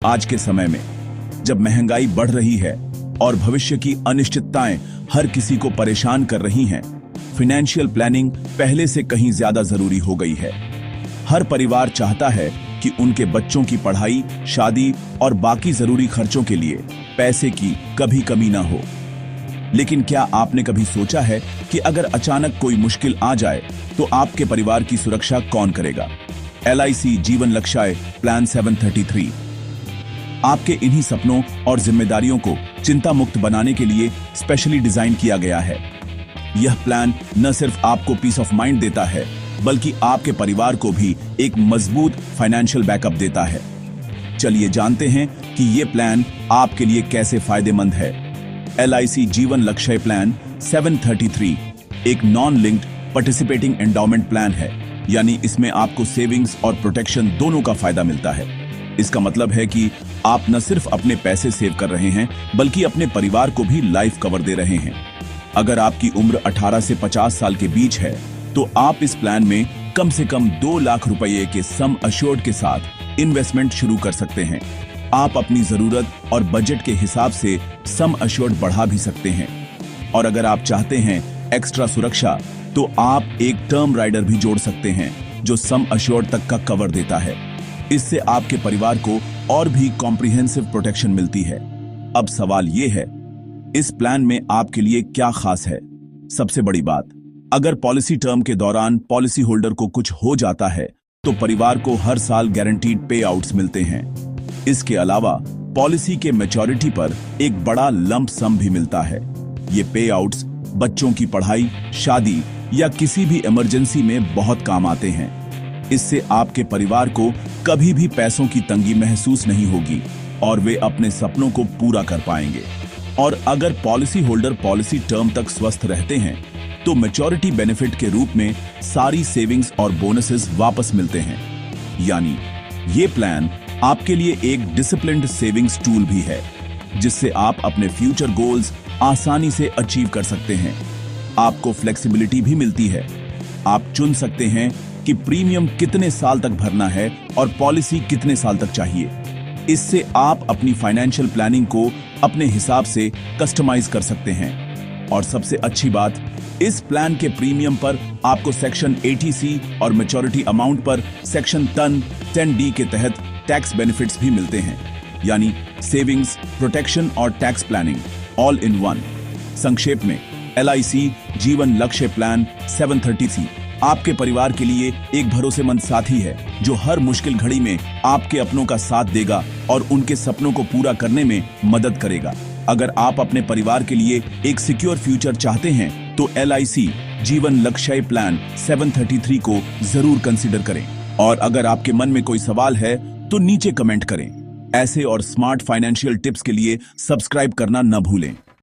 आज के समय में जब महंगाई बढ़ रही है और भविष्य की अनिश्चितताएं हर किसी को परेशान कर रही हैं, फाइनेंशियल प्लानिंग पहले से कहीं ज्यादा जरूरी हो गई है। हर परिवार चाहता है कि उनके बच्चों की पढ़ाई, शादी और बाकी जरूरी खर्चों के लिए पैसे की कभी कमी ना हो। लेकिन क्या आपने कभी सोचा है कि अगर अचानक कोई मुश्किल आ जाए तो आपके परिवार की सुरक्षा कौन करेगा? LIC जीवन लक्ष्य प्लान 733 आपके इन्हीं सपनों और जिम्मेदारियों को चिंता मुक्त बनाने के लिए स्पेशली डिजाइन किया गया है। यह प्लान न सिर्फ आपको पीस ऑफ माइंड देता है, बल्कि आपके परिवार को भी एक मजबूत फाइनेंशियल बैकअप देता है। चलिए जानते हैं कि यह प्लान आपके लिए कैसे फायदेमंद है। LIC जीवन लक्ष्य प्लान 733 एक non linked participating endowment plan है, यानी इसमें आपको सेविंग्स और प्रोटेक्शन दोनों का फायदा मिलता है। इसका मतलब है कि आप न सिर्फ अपने पैसे सेव कर रहे हैं, बल्कि अपने परिवार को भी लाइफ कवर दे रहे हैं। अगर आपकी उम्र 18 से 50 साल के बीच है, तो आप इस प्लान में कम से कम 2 लाख रुपए के सम अश्योर्ड के साथ इन्वेस्टमेंट शुरू कर सकते हैं। आप अपनी जरूरत और बजट के हिसाब से सम अश्योर्ड बढ़ा भी सकते हैं। और अगर आप चाहते हैं एक्स्ट्रा सुरक्षा, तो आप एक टर्म राइडर भी जोड़ सकते हैं जो सम अश्योर्ड तक का कवर देता है। इससे आपके परिवार को और भी कॉम्प्रिहेंसिव प्रोटेक्शन मिलती है। अब सवाल यह है, इस प्लान में आपके लिए क्या खास है? सबसे बड़ी बात, अगर पॉलिसी टर्म के दौरान पॉलिसी होल्डर को कुछ हो जाता है, तो परिवार को हर साल गारंटीड पे आउट्स मिलते हैं। इसके अलावा पॉलिसी के मैच्योरिटी पर एक बड़ा लंप सम भी मिलता है। ये पे आउट्स बच्चों की पढ़ाई, शादी या किसी भी इमरजेंसी में बहुत काम आते हैं। इससे आपके परिवार को कभी भी पैसों की तंगी महसूस नहीं होगी और वे अपने सपनों को पूरा कर पाएंगे। और अगर पॉलिसी होल्डर पॉलिसी टर्म तक स्वस्थ रहते हैं, तो मैच्योरिटी बेनिफिट के रूप में सारी सेविंग्स और बोनसेस वापस मिलते हैं। यानी ये प्लान आपके लिए एक डिसिप्लिन्ड सेविंग्स टूल भी है, जिससे आप अपने फ्यूचर गोल्स आसानी से अचीव कर सकते हैं। आपको फ्लेक्सिबिलिटी भी मिलती है। आप चुन सकते हैं कि प्रीमियम कितने साल तक भरना है और पॉलिसी कितने साल तक चाहिए। इससे आप अपनी फाइनेंशियल प्लानिंग को अपने हिसाब से कस्टमाइज कर सकते हैं। और सबसे अच्छी बात, इस प्लान के प्रीमियम पर आपको सेक्शन 80C और मैच्योरिटी अमाउंट पर सेक्शन 10D के तहत टैक्स बेनिफिट्स भी मिलते हैं। यानी सेविंग्स, प्रोटेक्शन और tax planning all in one. संक्षेप में, LIC जीवन लक्ष्य प्लान 733 आपके परिवार के लिए एक भरोसेमंद साथी है, जो हर मुश्किल घड़ी में आपके अपनों का साथ देगा और उनके सपनों को पूरा करने में मदद करेगा। अगर आप अपने परिवार के लिए एक सिक्योर फ्यूचर चाहते हैं, तो LIC जीवन लक्ष्य प्लान 733 को जरूर कंसीडर करें। और अगर आपके मन में कोई सवाल है, तो नीचे कमेंट करें। ऐसे और स्मार्ट फाइनेंशियल टिप्स के लिए सब्सक्राइब करना न भूलें।